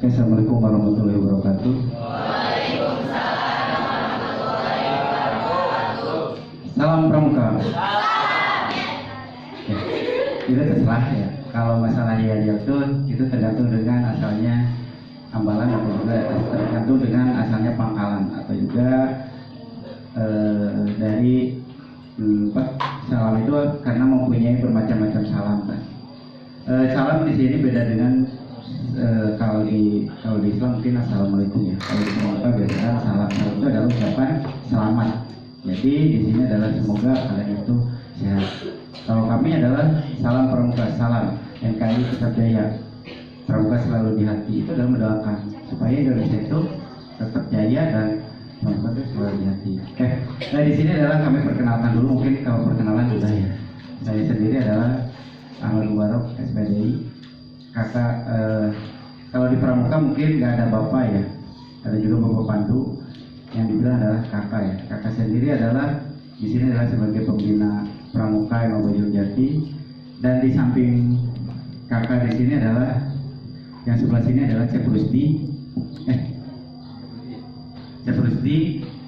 Assalamualaikum warahmatullahi wabarakatuh. Waalaikumsalam warahmatullahi wabarakatuh. Salam pramuka. Itu terserah ya. Kalau masalah hiyah itu tergantung dengan asalnya ambalan atau juga tergantung dengan asalnya pangkalan atau juga dari salam itu karena mempunyai bermacam-macam salam kan. Salam di sini beda dengan kalau di Islam mungkin assalamualaikum ya. Kalau di pramuka biasanya salam itu adalah ucapan selamat. Jadi di sini adalah semoga kalian itu sehat. Kalau kami adalah salam pramuka, salam NKRI Tetap Jaya. Pramuka selalu di hati, itu adalah mendoakan supaya Indonesia itu tetap jaya dan pramuka itu selalu di hati. Oke. Nah di sini adalah kami perkenalkan dulu, mungkin kalau perkenalan sudah ya. Saya sendiri adalah Ahmad Mubarok SPDI. Kakak kalau di pramuka mungkin nggak ada bapak ya, ada juga bapak pandu yang dibilang adalah kakak ya. Kakak sendiri adalah di sini adalah sebagai pembina pramuka yang Bojong Jati, dan di samping kakak di sini adalah yang sebelah sini adalah Cep Rusdi. Cep Rusdi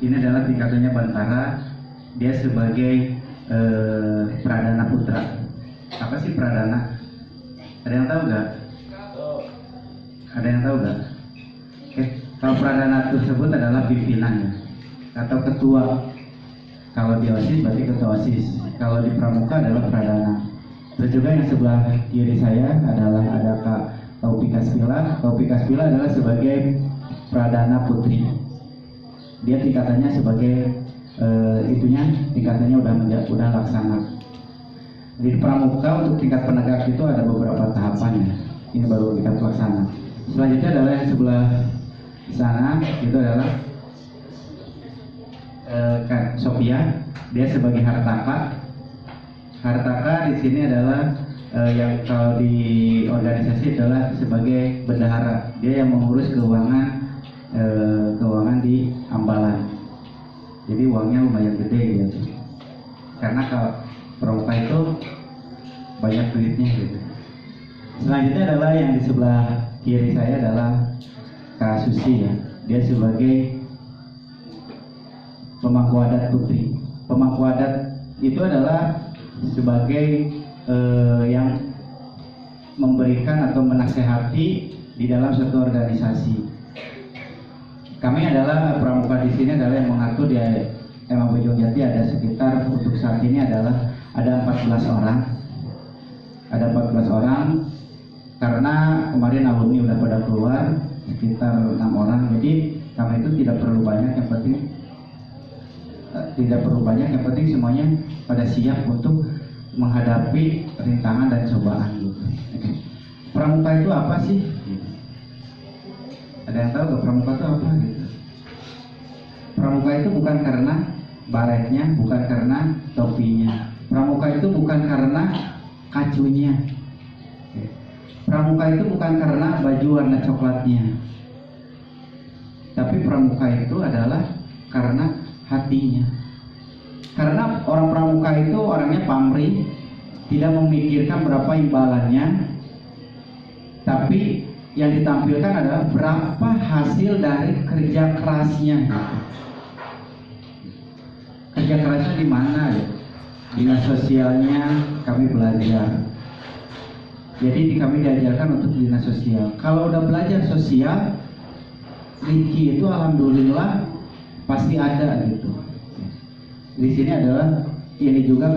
ini adalah tingkatannya Bantara, dia sebagai Pradana Putra. Apa sih Pradana? Ada yang tahu nggak? Ada yang tahu nggak? Oke, kalau Pradana tersebut adalah pimpinannya atau ketua. Kalau di OSIS berarti ketua OSIS. Kalau di pramuka adalah Pradana. Terus juga yang sebelah kiri saya adalah ada Kak Taufika Spila. Taufika Spila adalah sebagai Pradana Putri. Dia tingkatannya sebagai tingkatannya udah laksana. Di pramuka untuk tingkat penegak itu ada beberapa tahapannya. Ini baru tingkat pelaksana. Selanjutnya adalah yang sebelah sana itu adalah Kak Sophia. Dia sebagai Hartaka. Hartaka di sini adalah yang kalau di organisasi adalah sebagai bendahara. Dia yang mengurus keuangan di Ambalan. Jadi uangnya lumayan gede gitu. Karena kalau pramuka itu banyak duitnya gitu. Selanjutnya adalah yang di sebelah kiri saya adalah Kak Susi ya. Dia sebagai pemangku adat putri. Pemangku adat itu adalah sebagai yang memberikan atau menasehati di dalam suatu organisasi. Kami adalah pramuka di sini adalah yang mengatur di Emang Bojong Jati ada sekitar untuk saat ini adalah ada 14 orang. Ada 14 orang karena kemarin alumni udah pada keluar sekitar 6 orang. Jadi kami itu tidak perlu banyak, yang penting semuanya pada siap untuk menghadapi rintangan dan cobaan gitu. Pramuka itu apa sih? Ada yang tahu nggak pramuka itu apa gitu? Pramuka itu bukan karena baretnya, bukan karena topinya. Pramuka itu bukan karena kacunya. Pramuka itu bukan karena baju warna coklatnya. Tapi pramuka itu adalah karena hatinya. Karena orang pramuka itu orangnya pamrih, tidak memikirkan berapa imbalannya, tapi yang ditampilkan adalah berapa hasil dari kerja kerasnya. Kerja kerasnya di mana ya? Dinas sosialnya kami belajar. Jadi kami diajarkan untuk dinas sosial. Kalau udah belajar sosial, rezeki itu alhamdulillah pasti ada gitu. Di sini adalah ini juga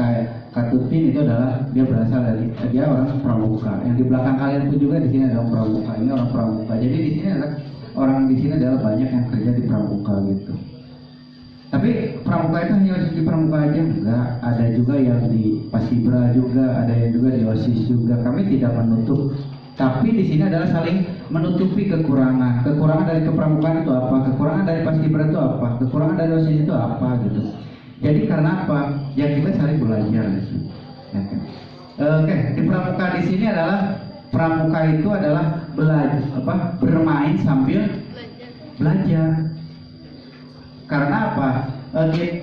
kayak Katutin itu adalah dia berasal dari dia orang pramuka. Yang di belakang kalian pun juga di sini adalah pramuka. Ini orang pramuka. Jadi di sini adalah orang di sini adalah banyak yang kerja di pramuka gitu. Tapi pramuka itu hanya di pramuka aja enggak, ada juga yang di Pasibra juga, ada yang juga di OSIS juga. Kami tidak menutup. Tapi tapi di sini adalah saling menutupi kekurangan. Kekurangan dari kepramukaan itu apa? Kekurangan dari paskibra itu apa? Kekurangan dari OSIS itu apa gitu. Jadi karena apa? Ya kita saling belajar. Gitu. Oke, di pramuka di sini adalah pramuka itu adalah bermain sambil belajar. Karena apa?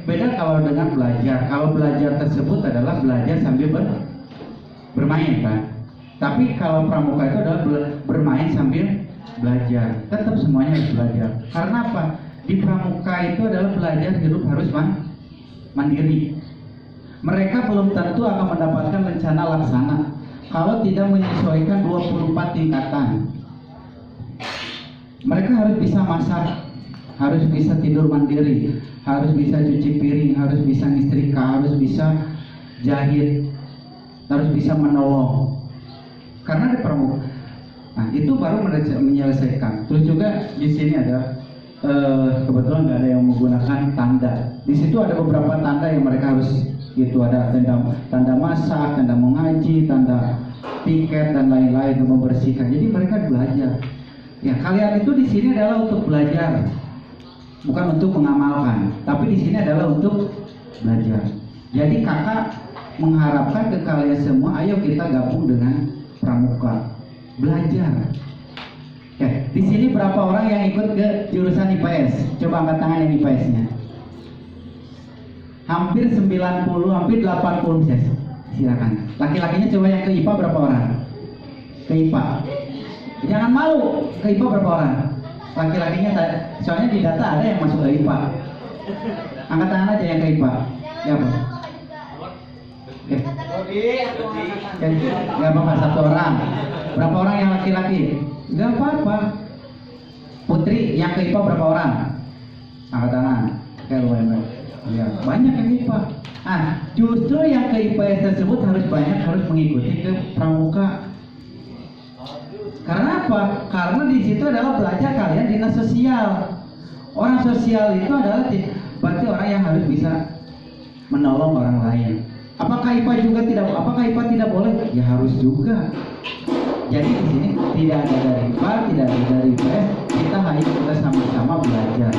Beda kalau dengan belajar. Kalau belajar tersebut adalah belajar sambil bermain kan. Tapi kalau pramuka itu adalah bermain sambil belajar. Tetap semuanya harus belajar. Karena apa? Di pramuka itu adalah belajar hidup harus mandiri. Mereka belum tentu akan mendapatkan rencana laksana kalau tidak menyesuaikan 24 tingkatan. Mereka harus bisa masak, harus bisa tidur mandiri, harus bisa cuci piring, harus bisa nyetrika, harus bisa jahit, harus bisa menolong. Karena di pramuka, nah itu baru menyelesaikan. Terus juga di sini ada kebetulan nggak ada yang menggunakan tanda. Di situ ada beberapa tanda yang mereka harus itu, ada tanda masak, tanda mengaji, tanda tiket dan lain-lain untuk membersihkan. Jadi mereka belajar. Ya kalian itu di sini adalah untuk belajar, bukan untuk mengamalkan. Tapi di sini adalah untuk belajar. Jadi kakak mengharapkan ke kalian semua, ayo kita gabung dengan pramuka, belajar. Oke, di sini berapa orang yang ikut ke jurusan IPS? Coba angkat tangan yang IPS-nya. Hampir 90, hampir 80 ya. Silakan. Laki-lakinya coba yang ke IPA berapa orang? Ke IPA. Jangan malu. Ke IPA berapa orang? Laki-lakinya, soalnya di data ada yang masuk ke IPA. Angkat tangan aja yang ke IPA. Ya apa? Gak apa-apa, satu orang. Berapa orang yang laki-laki? Gak apa-apa. Putri yang ke IPA berapa orang? Angkat tangan. Kayak lumayan. Ya, banyak yang IPA. Justru yang ke IPS tersebut harus mengikuti ke pramuka. Karena apa? Karena di situ adalah belajar kalian dinas sosial. Orang sosial itu adalah berarti orang yang harus bisa menolong orang lain. Apakah IPA tidak boleh? Ya harus juga. Jadi di sini tidak ada dari IPA, tidak ada dari IPS. Kita sama-sama belajar.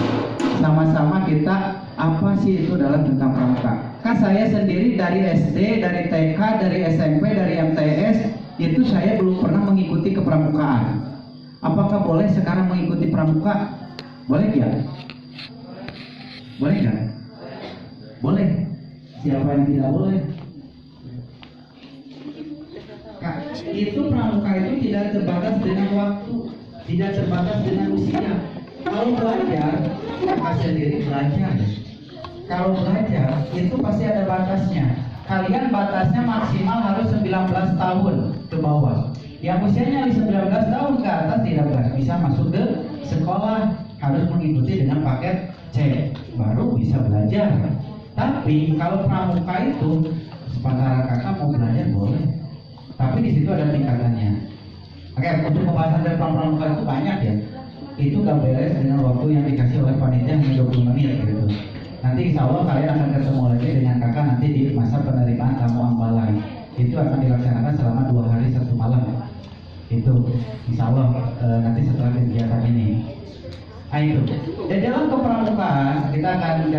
Sama-sama kita apa sih itu dalam tentang pramuka. Kan saya sendiri dari SD, dari TK, dari SMP, dari MTS itu saya belum pernah mengikuti kepramukaan. Apakah boleh sekarang mengikuti pramuka? Boleh ya? Boleh nggak? Boleh. Siapa yang tidak boleh? Kak, itu pramuka itu tidak terbatas dengan waktu, tidak terbatas dengan usia. Kalau belajar, kakak sendiri belajar. Kalau belajar itu pasti ada batasnya. Kalian batasnya maksimal harus 19 tahun ke bawah. Yang usianya 19 tahun ke atas tidak bisa masuk ke sekolah, harus mengikuti dengan paket C, baru bisa belajar. Tapi kalau pramuka itu, sementara kakak mau belajar boleh. Tapi di situ ada tingkatannya. Oke, untuk pembahasan dari pramuka itu banyak ya. Itu gak beres dengan waktu yang dikasih oleh panitia hanya 20 menit gitu. Nanti insya Allah kalian akan ketemu lagi dengan kakak nanti di masa penerimaan tamu ambalan. Itu akan dilaksanakan selama 2 hari 1 malam. Itu insya Allah nanti setelah kegiatan ini. Nah itu. Di dalam kepramukaan kita akan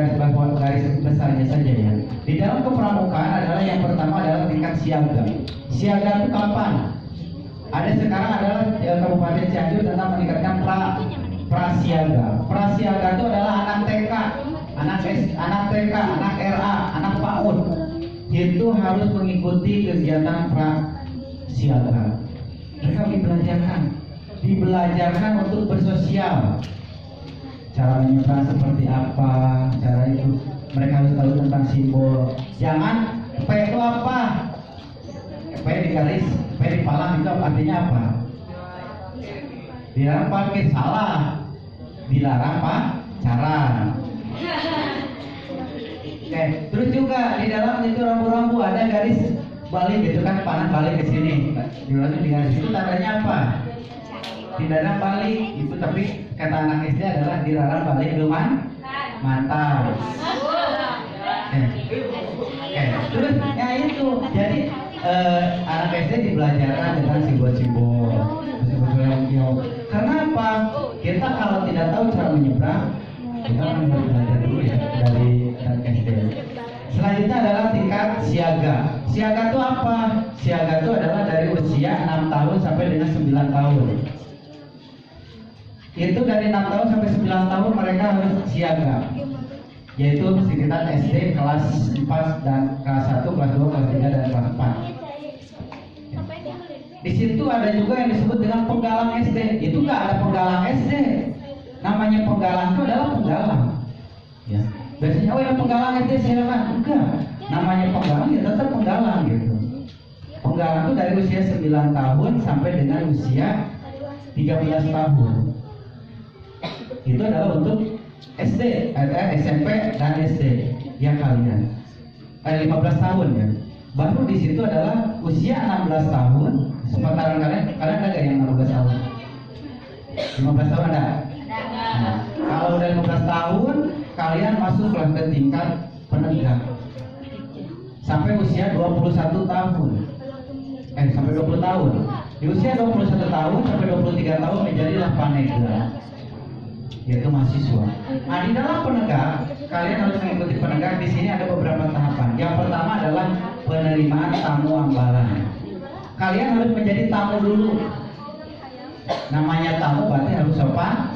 garis besarnya saja ya. Di dalam kepramukaan adalah yang pertama adalah tingkat siaga. Siaga itu kapan? Ada sekarang adalah Kabupaten Cianjur tentang meningkatkan prasiaga. Prasiaga itu adalah anak TK, anak TK, anak RA, anak PAUD. Itu harus mengikuti kegiatan prasiaga. Mereka dibelajarkan untuk bersosial. Cara menyeberang seperti apa, cara itu mereka harus tahu tentang simbol. Jangan P itu apa? P di garis, P di palang itu artinya apa? Dilarang pakai salah, dilarang pacaran. Oke, terus juga di dalam itu rambu-rambu ada garis balik gitu kan, panah balik ke sini. Di garis itu tandanya apa? Dilarang balik itu, tapi kata anak SD adalah dilarang balik ke mantan. Terus ya itu, jadi anak SD dibelajarkan tentang simbol-simbol. Terus tidak tahu cara menyeberang, kita harus belajar dulu ya dari SD. Selanjutnya adalah tingkat siaga. Siaga itu apa? Siaga itu adalah dari usia 6 tahun sampai dengan 9 tahun. Itu dari 6 tahun sampai 9 tahun mereka harus siaga, yaitu sekitar SD kelas 4 dan kelas 1, kelas 2, kelas 3, dan kelas 4. Di situ ada juga yang disebut dengan penggalang SD. Itu nggak ada penggalang SD. Namanya penggalang itu adalah penggalang. Ya. Biasanya oh ya penggalang SD silakan. Enggak. Namanya penggalang ya tetap penggalang gitu. Penggalang itu dari usia 9 tahun sampai dengan usia 13 tahun. Itu adalah untuk SD, SMP dan SD yang kalian. 15 tahun ya. Baru di situ adalah usia 16 tahun. Sepataran kalian ada nggak yang 16 tahun? 15 tahun ada? Nah, kalau udah 15 tahun, kalian masuk ke tingkat penegak sampai usia 21 tahun. Sampai 20 tahun. Di usia 21 tahun sampai 23 tahun menjadilah panegak, yaitu mahasiswa. Nah, di dalam penegak, kalian harus mengikuti penegak. Di sini ada beberapa tahapan. Yang pertama adalah penerimaan tamu ambalan. Kalian harus menjadi tamu dulu. Namanya tamu berarti harus sopan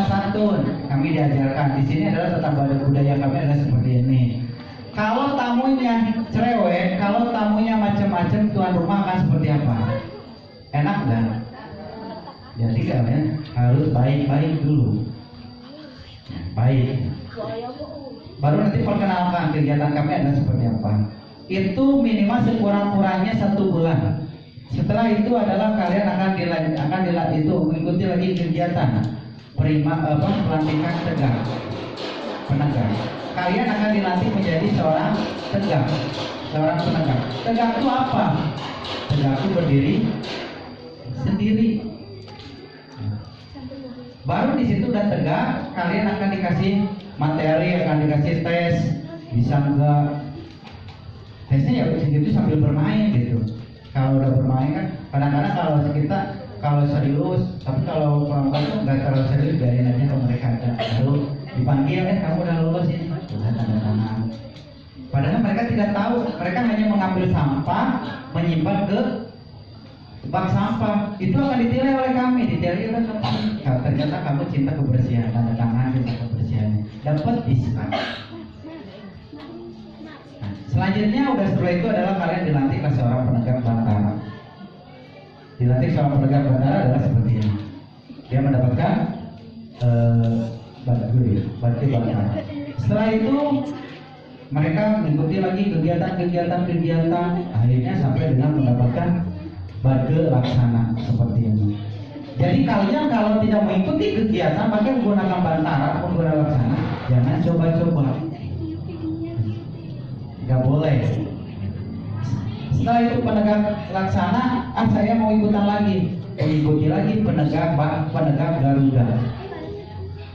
santun. Kami diajarkan di sini adalah tata budaya kami adalah seperti ini. Kalau tamunya cerewet, kalau tamunya macam-macam, tuan rumah akan seperti apa? Enak kan? Jadi kalian harus baik-baik dulu. Baik. Baru nanti perkenalkan kegiatan kami adalah seperti apa. Itu minimal sekurang-kurangnya 1 bulan. Setelah itu adalah kalian akan dilatih itu mengikuti lagi kegiatan pelantikan tegak penegak. Kalian akan dilatih menjadi seorang tegak, seorang penegak. Tegak itu apa? Tegak itu berdiri sendiri. Baru di situ udah tegak, kalian akan dikasih materi, akan dikasih tes, bisa enggak. Tesnya ya begitu sambil bermain gitu. Kalau udah bermain kan, kadang-kadang kalau serius, tapi kalau kelompok itu nggak terlalu serius, biarin aja kalau mereka ada. Lalu dipanggil, kamu udah lulus ini, udah tanda tangan. Padahal mereka tidak tahu, mereka hanya mengambil sampah, menyimpan ke bak sampah. Itu akan ditilai oleh kami, ditilai oleh kami. Ternyata kamu cinta kebersihan, tanda tangan cinta kebersihannya, dapat diskon. Selanjutnya udah setelah itu adalah kalian dilantik ke seorang penegak bantara. Dilantik seorang penegak bantara adalah seperti ini. Dia mendapatkan batu bantara. Setelah itu mereka mengikuti lagi kegiatan, akhirnya sampai dengan mendapatkan batu laksana seperti ini. Jadi kalian kalau tidak mengikuti kegiatan, pakai menggunakan bantara ataupun menggunakan laksana, jangan coba-coba. Gak boleh. Setelah itu penegak laksana, saya mau ikutan lagi, mengikuti lagi penegak Garuda.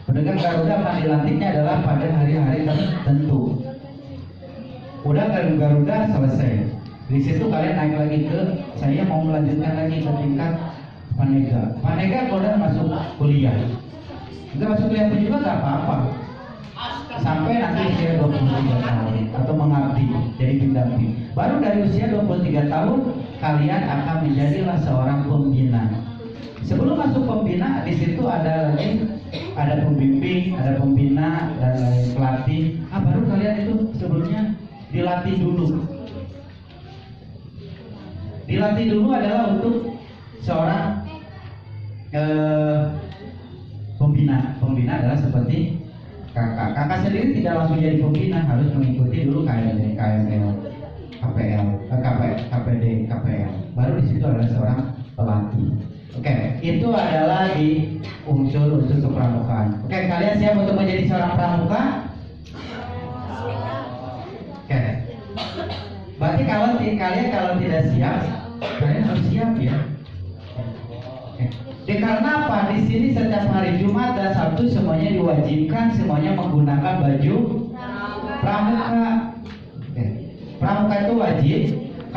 Penegak Garuda akan dilantiknya adalah pada hari-hari tertentu. Udah Garuda selesai. Di situ kalian naik lagi ke, saya mau melanjutkan lagi ke tingkat panegak. Panegak kalau udah masuk kuliah, nggak masuk kuliah pun juga nggak apa-apa. Sampai nanti usia 23 tahun atau mengabdi jadi pendamping. Baru dari usia 23 tahun kalian akan menjadilah seorang pembina. Sebelum masuk pembina, di situ ada pembimbing, ada pembina dan lain pelatih. Baru kalian itu sebelumnya dilatih dulu. Dilatih dulu adalah untuk seorang pembina. Pembina adalah seperti kakak sendiri tidak langsung jadi pembina, harus mengikuti dulu KMD, KML, KPL, KPD, KPL. Baru di situ adalah seorang pelatih. Oke, itu adalah di unsur-unsur kepramukaan. Oke, kalian siap untuk menjadi seorang pramuka? Oke. Berarti kalian kalau tidak siap, kalian harus siap ya. Karena apa? Di sini setiap hari Jumat dan Sabtu semuanya diwajibkan, semuanya menggunakan baju pramuka. Pramuka itu wajib.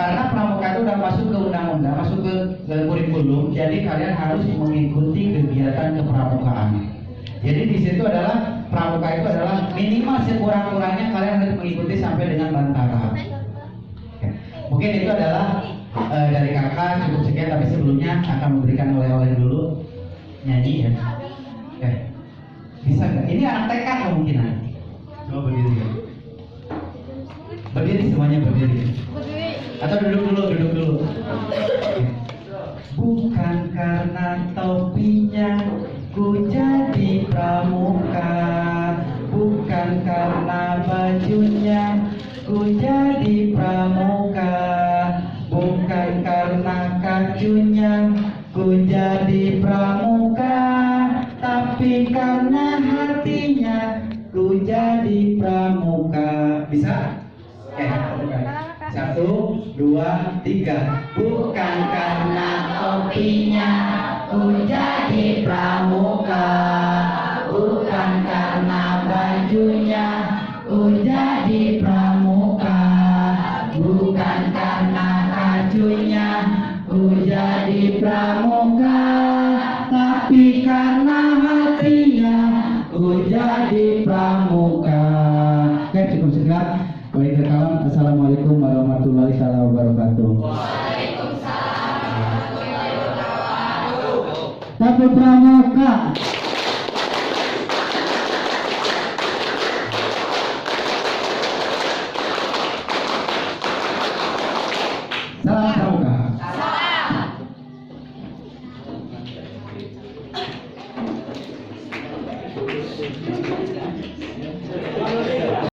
karena pramuka itu udah masuk ke undang-undang, masuk ke kurikulum, jadi kalian harus mengikuti kegiatan kepramukaan. Jadi di situ adalah pramuka itu adalah minimal sekurang-kurangnya kalian harus mengikuti sampai dengan bantara. Oke. Mungkin itu adalah dari kakak cukup sekian, tapi sebelumnya akan memberikan oleh-oleh dulu, nyanyi ya. Oke. Bisa nggak? Ini anak TK kemungkinan. Coba berdiri ya. Berdiri semuanya berdiri. Atau duduk dulu. Bukan karena topinya ku jadi pramuka, bukan karena bajunya ku jadi pramuka, bukan karena kacunya ku jadi pramuka, tapi karena hatinya ku jadi pramuka. Bisa? Satu, dua, tiga. Bukan karena topinya ku jadi pramuka, bukan karena bajunya ku jadi pramuka, bukan karena kacunya ku jadi pramuka, tapi karena hatinya ku jadi pramuka. Oke, cukup segera. Baik, kawan. Assalamualaikum warahmatullahi wabarakatuh. Waalaikumsalam warahmatullahi wabarakatuh. Tapi pramuka. Salam pramuka. Salam.